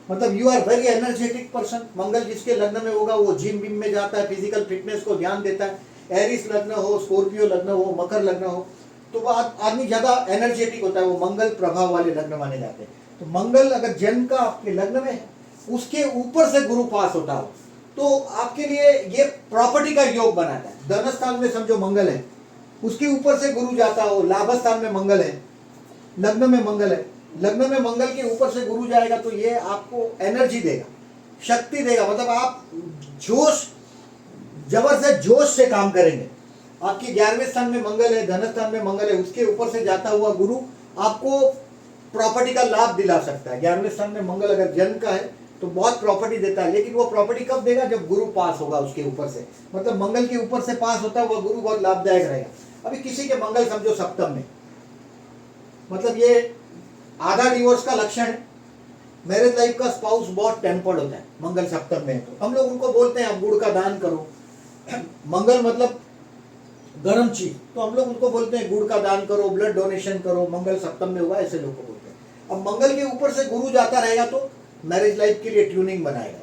मतलब you are very energetic person. Mangal जिसके लग्न में होगा वो जिम बिम में जाता है, फिजिकल फिटनेस को ध्यान देता है। एरिस लग्न हो, स्कॉर्पियो लग्न हो, मकर लग्न हो तो वो आदमी ज्यादा एनर्जेटिक होता है, वो मंगल प्रभाव वाले लग्न माने जाते हैं। तो मंगल अगर जन्म का आपके लग्न में है, उसके ऊपर से गुरु पास होता हो तो आपके लिए ये प्रॉपर्टी का योग बनाता है। धन स्थान में समझो मंगल है, उसके ऊपर से गुरु जाता हो, लाभ स्थान में मंगल है, लग्न में मंगल है, लग्न में मंगल के ऊपर से गुरु जाएगा तो ये आपको एनर्जी देगा, शक्ति देगा, मतलब आप जोश, जबरदस्त जोश से काम करेंगे। आपके 11वें स्थान में मंगल है, धन स्थान में मंगल है, उसके ऊपर से जाता हुआ गुरु आपको प्रॉपर्टी का लाभ दिला सकता है। 11वें स्थान में मंगल अगर जन्म का है तो बहुत प्रॉपर्टी देता है, लेकिन वो प्रॉपर्टी कब देगा? जब गुरु पास होगा उसके ऊपर से, मतलब मंगल के ऊपर से पास होता है वह गुरु बहुत लाभदायक रहेगा। अभी किसी के मंगल समझो सप्तम में, मतलब ये आधा डिवोर्स का लक्षण है। मैरिज लाइफ का स्पाउस बहुत टेम्पर्ड होता है मंगल सप्तम में, तो हम लोग उनको बोलते हैं आप गुड़ का दान करो। मंगल मतलब गर्म चीज, तो हम लोग उनको बोलते हैं गुड़ का दान करो, ब्लड डोनेशन करो, मंगल सप्तम में हुआ, ऐसे लोग को बोलते हैं। अब मंगल के ऊपर से गुरु जाता रहेगा तो मैरिज लाइफ के लिए ट्यूनिंग बनाएगा,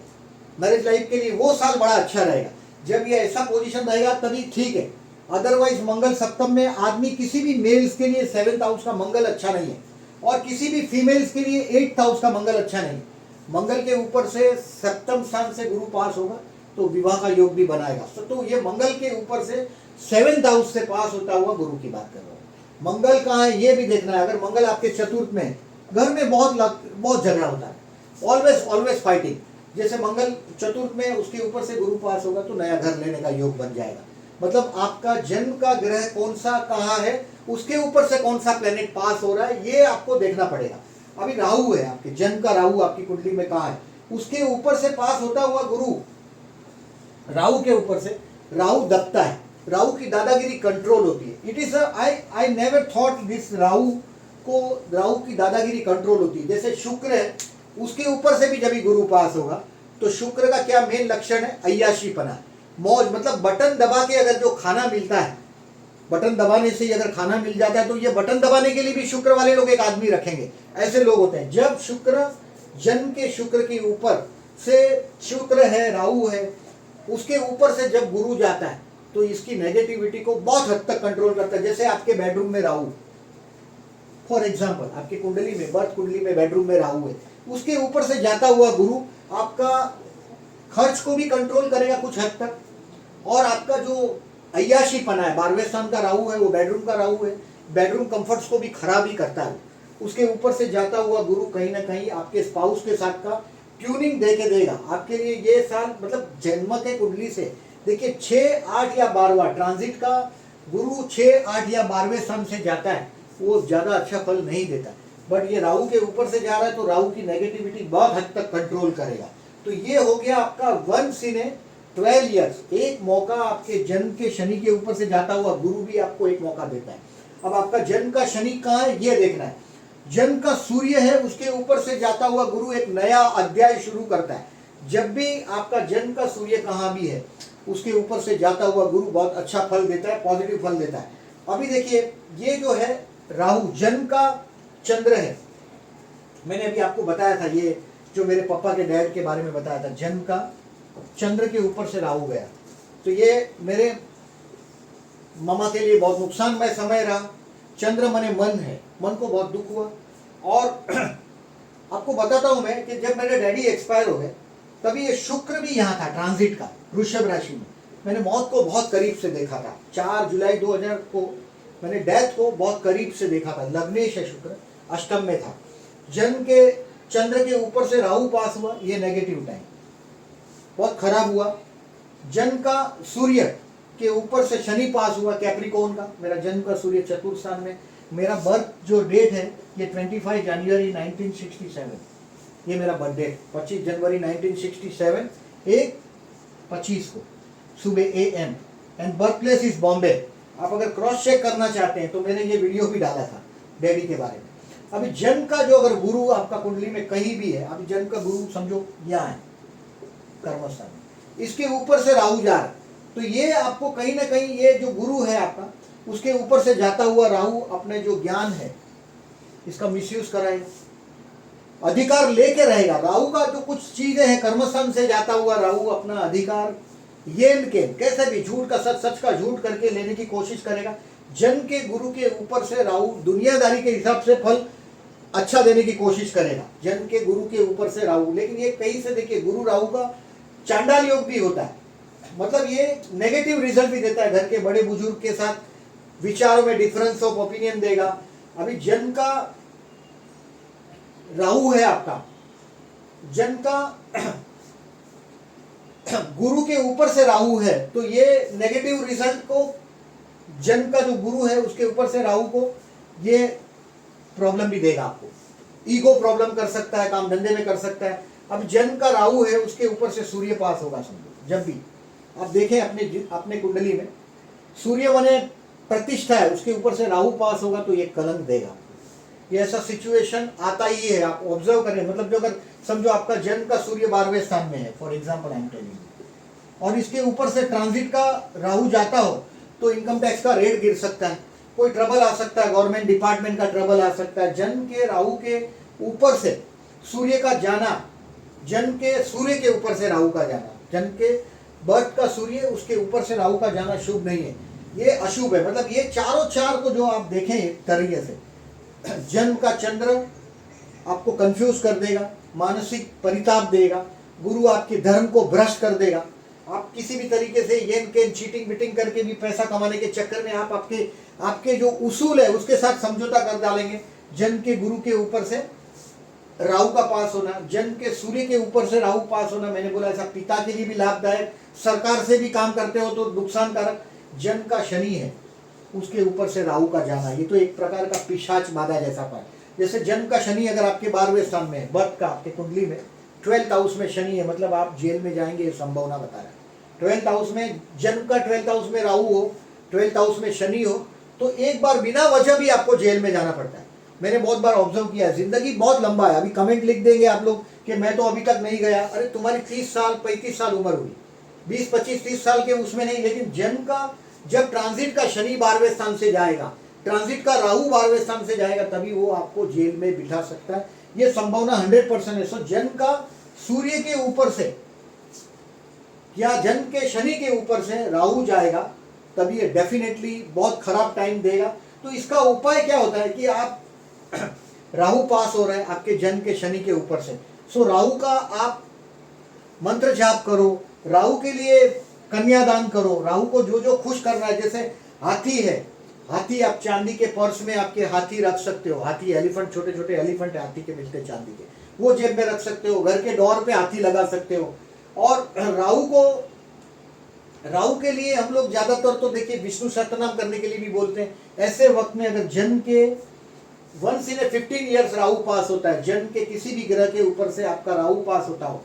मैरिज लाइफ के लिए वो साल बड़ा अच्छा रहेगा। जब ये ऐसा पोजीशन रहेगा तभी ठीक है, अदरवाइज मंगल सप्तम में आदमी, किसी भी मेल्स के लिए 7th हाउस का मंगल अच्छा नहीं है, और किसी भी फीमेल्स के लिए 8th हाउस का मंगल अच्छा नहीं है। मंगल के ऊपर से सप्तम स्थान से गुरु पास होगा तो विवाह का योग भी बनाएगा। तो ये मंगल के ऊपर से 7th हाउस से पास होता हुआ गुरु की बात कर रहा हूँ। मंगल कहाँ है ये भी देखना है। अगर मंगल आपके चतुर्थ में है, घर में बहुत झगड़ा होता है, ऑलवेज फाइटिंग। जैसे मंगल चतुर्थ में, उसके ऊपर से गुरु पास होगा तो नया घर लेने का योग बन जाएगा। मतलब आपका जन्म का ग्रह कौन सा कहाँ है, उसके ऊपर से कौन सा प्लेनेट पास हो रहा है, ये आपको देखना पड़ेगा। अभी राहु है, आपके जन्म का राहु आपकी कुंडली में कहाँ है, उसके ऊपर से पास होता हुआ गुरु, राहु के ऊपर से राहु दबता है, राहु की दादागिरी कंट्रोल होती है। It is I never thought this, Rahu की दादागिरी कंट्रोल होती है। जैसे शुक्र है, उसके ऊपर से भी जब भी गुरु पास होगा तो शुक्र का क्या मेन लक्षण है? अय्याशीपना, मौज। मतलब बटन दबा के अगर जो खाना मिलता है, बटन दबाने से ही अगर खाना मिल जाता है तो ये बटन दबाने के लिए भी शुक्र वाले लोग एक आदमी रखेंगे, ऐसे लोग होते हैं। जब शुक्र, जन्म के शुक्र के ऊपर से शुक्र है, राहु है, उसके ऊपर से जब गुरु जाता है तो इसकी नेगेटिविटी को बहुत हद तक कंट्रोल करता है। जैसे आपके बेडरूम में राहु, फॉर एग्जाम्पल आपकी कुंडली में, बर्थ कुंडली में बेडरूम में राहु है, उसके ऊपर से जाता हुआ गुरु आपका खर्च को भी कंट्रोल करेगा कुछ हद तक, और आपका जो अय्याशीपना है, 12वें स्थान का राहु है, वो बेडरूम का राहु है, बेडरूम कंफर्ट्स को भी खराब ही करता है। उसके ऊपर से जाता हुआ गुरु कहीं ना कहीं आपके स्पाउस के साथ का ट्यूनिंग दे के देगा आपके लिए ये साल। मतलब जन्म के कुंडली से देखिए 6, 8 या 12वां ट्रांजिट का गुरु 6, 8 या 12वें स्थान से जाता है, वो ज्यादा अच्छा फल नहीं देता। बट ये राहु के ऊपर से जा रहा है तो राहु की नेगेटिविटी बहुत हद तक कंट्रोल करेगा। तो ये हो गया आपका 1 इन 12 ईयर्स, एक मौका। आपके जन्म के शनि के ऊपर से जाता हुआ गुरु भी आपको एक मौका देता है। अब आपका जन्म का शनि कहाँ है ये देखना है। जन्म का सूर्य है, उसके ऊपर से जाता हुआ गुरु एक नया अध्याय शुरू करता है। जब भी आपका जन्म का सूर्य कहाँ भी है, उसके ऊपर से जाता हुआ गुरु बहुत अच्छा फल देता है, पॉजिटिव फल देता है। अभी देखिए ये जो है राहु जन्म का चंद्र है, मैंने अभी आपको बताया था, ये जो मेरे पापा के डैड के बारे में बताया था, जन्म का चंद्र के ऊपर से राहु गया, तो ये मेरे मामा के लिए बहुत नुकसानमय समय रहा। चंद्र माने मन है, मन को बहुत दुख हुआ। और आपको बताता हूं मैं कि जब मेरे डैडी एक्सपायर हो गए तभी ये शुक्र भी यहाँ था ट्रांजिट का, वृषभ राशि में। मैंने मौत को बहुत करीब से देखा था। 4 जुलाई 2000 को मैंने डेथ को बहुत करीब से देखा था। लग्नेश है शुक्र, अष्टम में था। जन्म के चंद्र के ऊपर से राहु पास हुआ, ये नेगेटिव टाइम बहुत खराब हुआ। जन्म का सूर्य के ऊपर से शनि पास हुआ, कैप्रिकॉर्न का। मेरा जन्म का सूर्य चतुर्थ स्थान में। मेरा बर्थ जो डेट है ये 25 जनवरी 1967, ये मेरा बर्थ डेट 25 जनवरी 1967, 1:25 को सुबह AM, and birth place is Bombay. आप अगर क्रॉस चेक करना चाहते हैं तो मैंने ये वीडियो भी डाला था डैडी के बारे में। अभी जन्म का जो अगर गुरु आपका कुंडली में कहीं भी है, अभी जन्म का गुरु समझो यहाँ है कर्मस्थान में, इसके ऊपर से राहु जा रहा है, तो ये आपको कहीं ना कहीं ये जो गुरु है आपका, उसके ऊपर से जाता हुआ राहु अपने जो ज्ञान है इसका मिसयूज कराएगा, अधिकार लेके रहेगा। राहु का जो कुछ चीजें हैं, कर्मस्थान से जाता हुआ राहु अपना अधिकार येन के कैसे भी झूठ का सच, सच का झूठ करके लेने की कोशिश करेगा। जन्म के गुरु के ऊपर से राहु दुनियादारी के हिसाब से फल अच्छा देने की कोशिश करेगा, जन्म के गुरु के ऊपर से राहु। लेकिन ये कहीं से देखिए गुरु राहु का चांडाल योग भी होता है, मतलब ये नेगेटिव रिजल्ट भी देता है। घर के बड़े बुजुर्ग के साथ विचारों में डिफरेंस ऑफ ओपिनियन देगा। अभी जन्म का राहु है आपका, जन्म का गुरु के ऊपर से राहु है, तो ये नेगेटिव रिजल्ट को, जन्म का जो गुरु है उसके ऊपर से राहु को ये प्रॉब्लम भी देगा आपको। ईगो प्रॉब्लम कर सकता है, काम धंधे में कर सकता है, अब जन्म का राहु है, उसके ऊपर से सूर्य पास होगा। समझो जब भी आप देखें अपने कुंडली में सूर्य माने प्रतिष्ठा है, उसके ऊपर से राहु पास होगा तो ये कलंक देगा। ये ऐसा सिचुएशन आता ही है, आप ऑब्जर्व करें। मतलब जो अगर समझो आपका जन्म का सूर्य 12वें स्थान में है, for example I am telling, और इसके ऊपर से ट्रांजिट का राहु जाता हो तो इनकम टैक्स का रेट गिर सकता है, कोई ट्रबल आ सकता है, गवर्नमेंट डिपार्टमेंट का ट्रबल आ सकता है। जन्म के राहु के ऊपर से सूर्य का जाना, जन्म के सूर्य के ऊपर से राहु का जाना, जन्म के बर्थ का सूर्य उसके ऊपर से राहु का जाना शुभ नहीं है, ये अशुभ है। मतलब ये चारों चार को जो आप देखें एक तरीके से, जन्म का चंद्र आपको कंफ्यूज कर देगा, मानसिक परिताप देगा, गुरु आपके धर्म को भ्रष्ट कर देगा। आप किसी भी तरीके से येन केन चीटिंग बिटिंग करके भी पैसा कमाने के चक्कर में आप आपके जो उसूल है उसके साथ समझौता कर डालेंगे। जन्म के गुरु के ऊपर से राहु का पास होना, जन्म के सूर्य के ऊपर से राहु पास होना, मैंने बोला ऐसा पिता के लिए भी लाभदायक, सरकार से भी काम करते हो तो नुकसानकारक। जन्म का शनि है, उसके ऊपर से राहु का जाना, ये तो एक प्रकार का पिशाच बाधा जैसा पाए। जैसे जन्म का शनि अगर आपके 12वें स्थान में है, बर्थ का आपके कुंडली में 12th हाउस में शनि है, मतलब आप जेल में जाएंगे, ये संभावना बता रहा है। 12th हाउस में जन्म का 12th हाउस में राहु हो, 12th हाउस में शनि हो, तो एक बार बिना वजह भी आपको जेल में जाना पड़ता है। मैंने बहुत बार ऑब्जर्व किया है। जिंदगी बहुत लंबा है। अभी कमेंट लिख देंगे आप लोग कि मैं तो अभी तक नहीं गया, अरे तुम्हारी 30 साल 35 साल उम्र हुई, 20 25 30 साल के उसमें नहीं, लेकिन जन्म का जब ट्रांजिट का शनि 12वें स्थान से जाएगा, ट्रांजिट का राहु 12वें स्थान से जाएगा, तभी वो आपको जेल में बिठा सकता है। ये संभावना 100% है। सो जन्म का सूर्य के ऊपर से या जन्म के शनि के ऊपर से राहु जाएगा, तभी ये डेफिनेटली बहुत खराब टाइम देगा। तो इसका उपाय क्या होता है कि आप राहु पास हो रहे हैं आपके जन्म के शनि के ऊपर से, सो राहु का आप मंत्र जाप करो, राहु के लिए कन्यादान करो, राहु को जो जो खुश करना है। जैसे हाथी है, हाथी आप चांदी के पर्स में आपके हाथी रख सकते हो, हाथी एलिफेंट, छोटे छोटे एलिफेंट हाथी के मिलते चांदी के, वो जेब में रख सकते हो, घर के डोर पे हाथी लगा सकते हो। और राहु के लिए हम लोग ज्यादातर तो देखिए विष्णु सहस्त्रनाम करने के लिए भी बोलते हैं। ऐसे वक्त में अगर जन्म के 1 in 15 ईयर्स राहु पास होता है, जन्म के किसी भी ग्रह के ऊपर से आपका राहु पास होता हो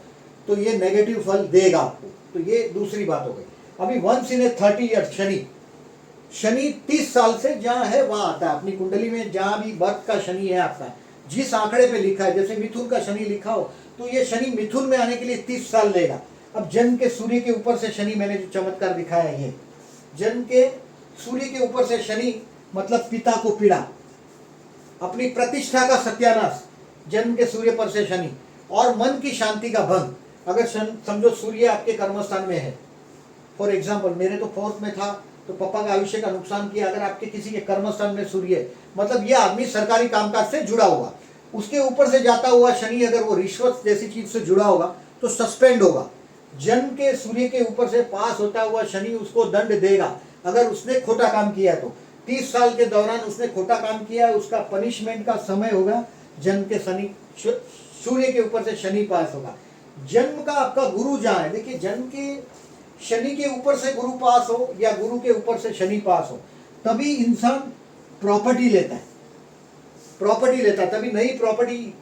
तो ये नेगेटिव फल देगा आपको। तो ये दूसरी बात हो गई। अभी 1 in 30 ईयर्स शनि 30 साल से जहां है वहां आता है। अपनी कुंडली में जहां भी बर्थ का शनि है आपका, जिस आंकड़े पे लिखा है, जैसे मिथुन का शनि लिखा हो तो ये शनि मिथुन में आने के लिए 30 साल लेगा। अब जन्म के सूर्य के ऊपर से शनि, मैंने जो चमत्कार दिखाया है, ये जन्म के सूर्य के ऊपर से शनि मतलब पिता को पीड़ा, अपनी प्रतिष्ठा का सत्यानाश, जन्म के सूर्य पर से शनि, और मन की शांति का भंग। अगर समझो सूर्य आपके कर्मस्थान में है, फॉर एग्जाम्पल मेरे तो 4th में था तो पापा का आयुष्य का नुकसान किया। अगर आपके किसी के कर्मस्थान में सूर्य, मतलब यह आदमी सरकारी कामकाज से जुड़ा हुआ, उसके ऊपर से जाता हुआ शनि अगर वो रिश्वत जैसी चीज से जुड़ा होगा तो सस्पेंड होगा। जन्म के सूर्य के ऊपर से पास होता हुआ शनि उसको दंड देगा अगर उसने खोटा काम किया है। तो 30 साल के दौरान उसने खोटा काम किया है, उसका पनिशमेंट का समय होगा जन्म के शनि, सूर्य के ऊपर से शनि पास होगा। जन्म का आपका गुरु जहां है, देखिए जन्म के शनि के ऊपर से गुरु पास हो या गुरु के ऊपर से शनि पास हो, तभी इंसान प्रॉपर्टी लेता है, तभी नई प्रॉपर्टी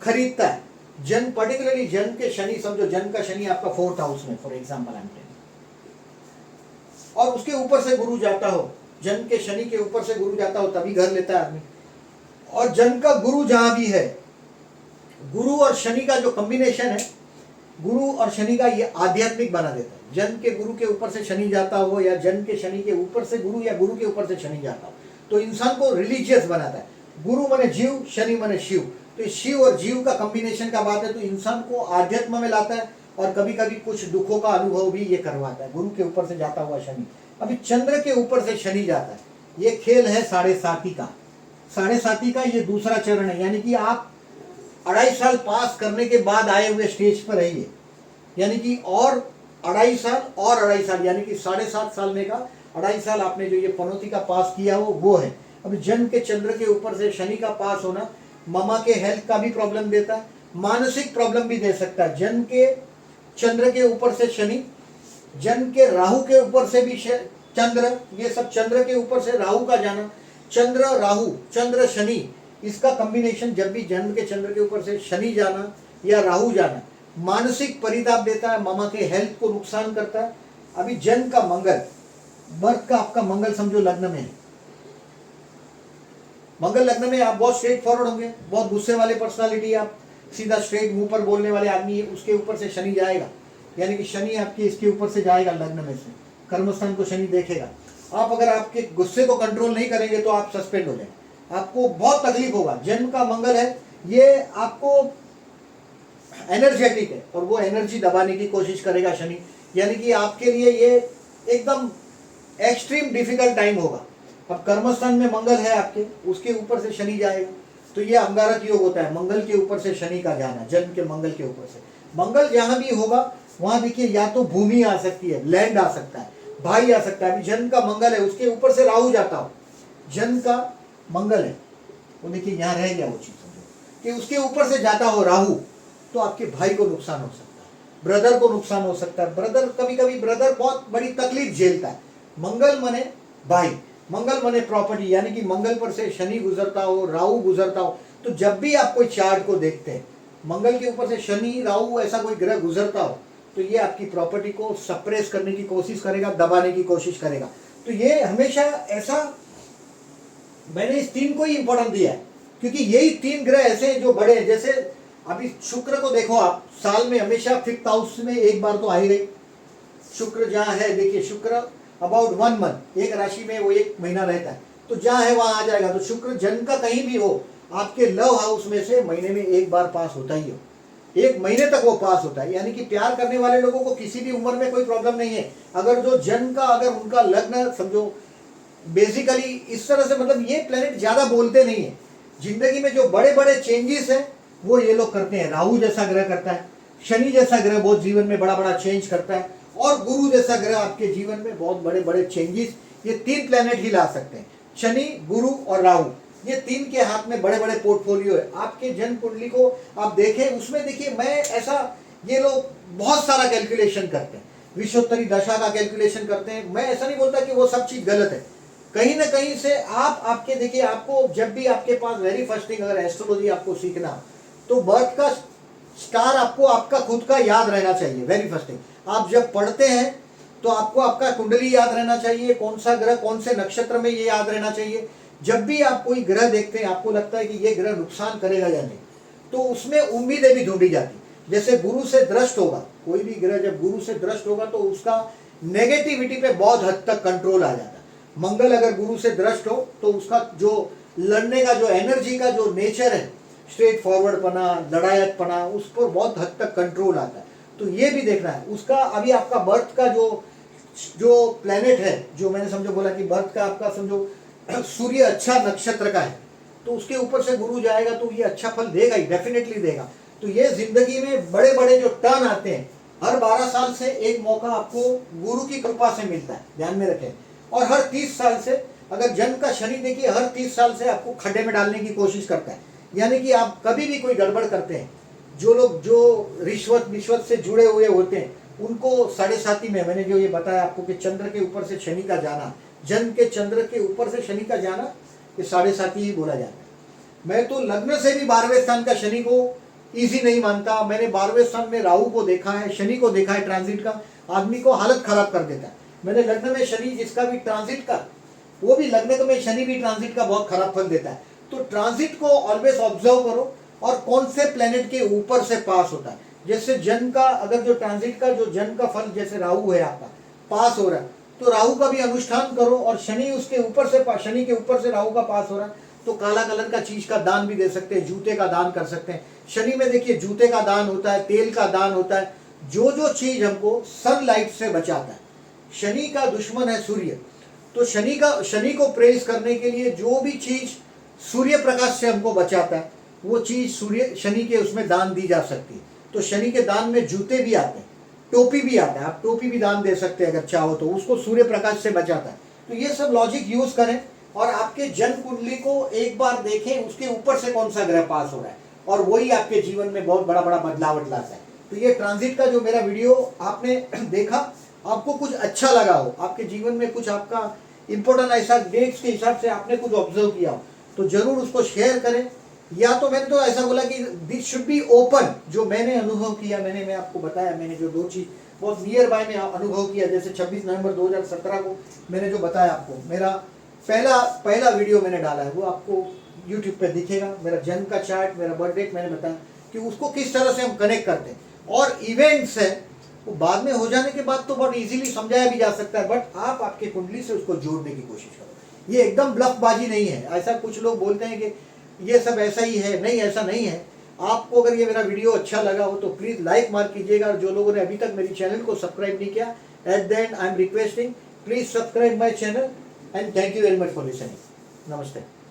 खरीदता है। जन्म पर्टिकुलरली जन्म के शनि, समझो जन्म का शनि आपका 4th हाउस में, for example I am telling, और उसके ऊपर से गुरु जाता हो, जन्म के शनि के ऊपर से गुरु जाता हो, तभी घर लेता है आदमी। और जन्म का गुरु जहां भी है, गुरु और शनि का जो कॉम्बिनेशन है, गुरु और शनि का ये आध्यात्मिक बना देता है। जन्म के गुरु के ऊपर से शनि जाता हो या जन्म के शनि के ऊपर से गुरु या गुरु के ऊपर से शनि जाता हो तो इंसान को रिलीजियस बनाता है। गुरु माने जीव, शनि माने शिव, तो शिव और जीव का कॉम्बिनेशन का बात है, तो इंसान को आध्यात्म में लाता है और कभी कभी कुछ दुखों का अनुभव भी ये करवाता है, गुरु के ऊपर से जाता हुआ शनि। अभी चंद्र के ऊपर से शनि जाता है, ये खेल है 7.5 का, 7.5 का ये दूसरा चरण है। यानी कि आप 2.5 साल पास करने के बाद आए हुए स्टेज पर है ये, यानी कि और 2.5 साल और 2.5 साल, यानी कि 7.5 साल में का 2.5 साल आपने जो ये पनौती का पास किया हो वो है। अभी जन्म के चंद्र के ऊपर से शनि का पास होना मामा के हेल्थ का भी प्रॉब्लम देता है, मानसिक प्रॉब्लम भी दे सकता है। जन्म के चंद्र के ऊपर से शनि, जन्म के राहु के ऊपर से भी चंद्र, ये सब चंद्र के ऊपर से राहु का जाना, चंद्र राहु, चंद्र शनि, इसका कॉम्बिनेशन जब भी जन्म के चंद्र के ऊपर से शनि जाना या राहु जाना, मानसिक परिताप देता है, मामा के हेल्थ को नुकसान करता है। अभी जन्म का मंगल, बर्थ का आपका मंगल समझो लग्न में है, मंगल लग्न में आप बहुत स्ट्रेट फॉरवर्ड होंगे, बहुत गुस्से वाले पर्सनालिटी, आप सीधा स्ट्रेट मुंह पर बोलने वाले आदमी है। उसके ऊपर से शनि जाएगा, यानी कि शनि आपके इसके ऊपर से जाएगा लग्न में से, कर्मस्थान को शनि देखेगा। आप अगर आपके गुस्से को कंट्रोल नहीं करेंगे तो आप सस्पेंड हो जाएंगे, आपको बहुत तकलीफ होगा। जन्म का मंगल है, ये आपको एनर्जेटिक है और वो एनर्जी दबाने की कोशिश करेगा शनि, यानी कि आपके लिए ये एकदम एक्सट्रीम डिफिकल्ट टाइम होगा। अब कर्मस्थान में मंगल है आपके, उसके ऊपर से शनि जाएगा, तो ये अंगारक योग होता है, मंगल के ऊपर से शनि का जाना, जन्म के मंगल के ऊपर से। मंगल जहां भी होगा वहां देखिए या तो भूमि आ सकती है, लैंड आ सकता है, भाई आ सकता है। अभी जन्म का मंगल है, उसके ऊपर से राहु जाता हो, जन्म का मंगल है वो देखिए यहाँ रह गया वो चीज, समझो कि उसके ऊपर से जाता हो राहु, तो आपके भाई को नुकसान हो सकता है, ब्रदर को नुकसान हो सकता है। ब्रदर कभी कभी ब्रदर बहुत बड़ी तकलीफ झेलता है। मंगल मने भाई, मंगल मने प्रॉपर्टी, यानी कि मंगल पर से शनि गुजरता हो, राहु गुजरता हो, तो जब भी आप कोई चार्ट को देखते हैं मंगल के ऊपर से शनि राहु ऐसा कोई ग्रह गुजरता हो, तो ये आपकी प्रॉपर्टी को सप्रेस करने की कोशिश करेगा, दबाने की कोशिश करेगा। तो ये हमेशा ऐसा, मैंने इस तीन को ही इंपॉर्टेंट दिया है क्योंकि यही तीन ग्रह ऐसे हैं जो बड़े हैं। जैसे अभी शुक्र को देखो आप, साल में हमेशा 5th हाउस में एक बार तो आ ही गई। शुक्र जहाँ है देखिए, शुक्र अबाउट 1 मंथ, एक राशि में वो 1 महीना रहता है, तो जहाँ है वहां आ जाएगा। तो शुक्र जन्म का कहीं भी हो, आपके लव हाउस में से महीने में एक बार पास होता ही हो, 1 महीने तक वो पास होता है। यानी कि प्यार करने वाले लोगों को किसी भी उम्र में कोई प्रॉब्लम नहीं है। अगर जो जन्म का, अगर उनका लग्न समझो बेसिकली इस तरह से, मतलब ये प्लेनेट ज्यादा बोलते नहीं है, जिंदगी में जो बड़े बड़े चेंजेस हैं वो ये लोग करते हैं। राहु जैसा ग्रह करता है, शनि जैसा ग्रह बहुत जीवन में बड़ा बड़ा चेंज करता है, और गुरु जैसा ग्रह आपके जीवन में बहुत बड़े बड़े चेंजेस, ये 3 प्लेनेट ही ला सकते हैं। शनि, गुरु और राहु, ये 3 के हाथ में बड़े बड़े पोर्टफोलियो है। आपके जन्म कुंडली को आप देखें, उसमें देखिए मैं ऐसा, ये लोग बहुत सारा कैलकुलेशन करते हैं, विश्वोत्तरी दशा का कैलकुलेशन करते हैं। मैं ऐसा नहीं बोलता कि वो सब चीज गलत है, कहीं ना कहीं से आप आपके देखिए, आपको जब भी आपके पास वेरी फर्स्ट थिंग, अगर एस्ट्रोलॉजी आपको सीखना तो बर्थ का स्टार आपको आपका खुद का याद रहना चाहिए। वेरी फर्स्ट थिंग, आप जब पढ़ते हैं तो आपको आपका कुंडली याद रहना चाहिए, कौन सा ग्रह कौन से नक्षत्र में, ये याद रहना चाहिए। जब भी आप कोई ग्रह देखते हैं, आपको लगता है कि ये ग्रह नुकसान करेगा या नहीं, तो उसमें उम्मीदें भी ढूंढी जाती। जैसे गुरु से दृष्ट होगा, कोई भी ग्रह जब गुरु से दृष्ट होगा तो उसका नेगेटिविटी पे बहुत हद तक कंट्रोल आ जाता है। मंगल अगर गुरु से दृष्ट हो तो उसका जो लड़ने का, जो एनर्जी का जो नेचर है, स्ट्रेट फॉरवर्ड पना, लड़ायक पना, उस पर बहुत हद तक कंट्रोल आता है। तो ये भी देखना है उसका। अभी आपका बर्थ का जो प्लेनेट है, जो मैंने समझो बोला कि बर्थ का आपका समझो सूर्य अच्छा नक्षत्र का है, तो उसके ऊपर से गुरु जाएगा तो ये अच्छा फल देगा ही, डेफिनेटली देगा। तो ये जिंदगी में बड़े बड़े जो टर्न आते हैं, हर 12 साल से एक मौका आपको गुरु की कृपा से मिलता है, ध्यान में रखें। और हर 30 साल से, अगर जन्म का शनि देखिए हर 30 साल से आपको खड्डे में डालने की कोशिश करता है। यानी कि आप कभी भी कोई गड़बड़ करते हैं, जो लोग जो रिश्वत से जुड़े हुए होते हैं उनको 7.5 में, मैंने जो ये बताया आपको कि चंद्र के ऊपर से शनि का जाना, जन्म के चंद्र के ऊपर से शनि का जाना, ये 7.5 ही बोला जाता है। मैं तो लग्न से भी 12वें स्थान का शनि को इजी नहीं मानता। मैंने 12वें स्थान में राहु को देखा है, शनि को देखा है, ट्रांजिट का आदमी को हालत खराब कर देता है। मैंने लग्न में शनि जिसका भी ट्रांजिट का, वो भी लग्न में शनि भी ट्रांजिट का बहुत खराब फल देता है। तो ट्रांजिट को ऑलवेज ऑब्जर्व करो, और कौन से प्लेनेट के ऊपर से पास होता है। जैसे जन्म का, अगर जो ट्रांजिट का जो जन्म का फल, जैसे राहु है आपका पास हो रहा है, तो राहु का भी अनुष्ठान करो। और शनि उसके ऊपर से, शनि के ऊपर से राहु का पास हो रहा है, तो काला कलर का चीज का दान भी दे सकते हैं, जूते का दान कर सकते हैं। शनि में देखिए जूते का दान होता है, तेल का दान होता है, जो चीज हमको सनलाइट से बचाता है। शनि का दुश्मन है सूर्य, तो शनि को प्रेज करने के लिए जो भी चीज सूर्य प्रकाश से हमको बचाता है, वो चीज शनि के उसमें दान दी जा सकती है। तो शनि के दान में जूते भी आते हैं, टोपी भी आता है, आप टोपी भी दान दे सकते हैं अगर चाहो तो, उसको सूर्य प्रकाश से बचाता है। तो ये सब लॉजिक यूज करें और आपके जन्म कुंडली को एक बार देखें, उसके ऊपर से कौन सा ग्रह पास हो रहा है, और वही आपके जीवन में बहुत बड़ा बड़ा बदलाव लाता है। तो ये ट्रांजिट का जो मेरा वीडियो आपने देखा, आपको कुछ अच्छा लगा हो, आपके जीवन में कुछ आपका इंपॉर्टेंट ऐसा डेट्स के हिसाब से आपने कुछ ऑब्जर्व किया हो, तो जरूर उसको शेयर करें, या तो मैंने तो ऐसा बोला कि दिस शुड बी ओपन, जो मैंने अनुभव किया, मैं आपको बताया, मैंने जो दो चीज बहुत नियर बाय में अनुभव किया, जैसे 26 नवंबर 2017 को मैंने जो बताया आपको, मेरा पहला वीडियो मैंने डाला है, वो आपको यूट्यूब पे दिखेगा, मेरा जन्म का चार्ट, मेरा बर्थ डेट, मैंने बताया कि उसको किस तरह से हम कनेक्ट करते हैं। और इवेंट्स है वो बाद में हो जाने के बाद तो बहुत इजीली समझाया भी जा सकता है, बट आप आपके कुंडली से उसको जोड़ने की कोशिश करो। ये एकदम ब्लफबाजी नहीं है, ऐसा कुछ लोग बोलते हैं कि ये सब ऐसा ही है, नहीं ऐसा नहीं है। आपको अगर ये मेरा वीडियो अच्छा लगा हो तो प्लीज लाइक मार कीजिएगा, और जो लोगों ने अभी तक मेरी चैनल को सब्सक्राइब नहीं किया, at the and I am requesting please subscribe my channel, and thank you very much for listening. नमस्ते।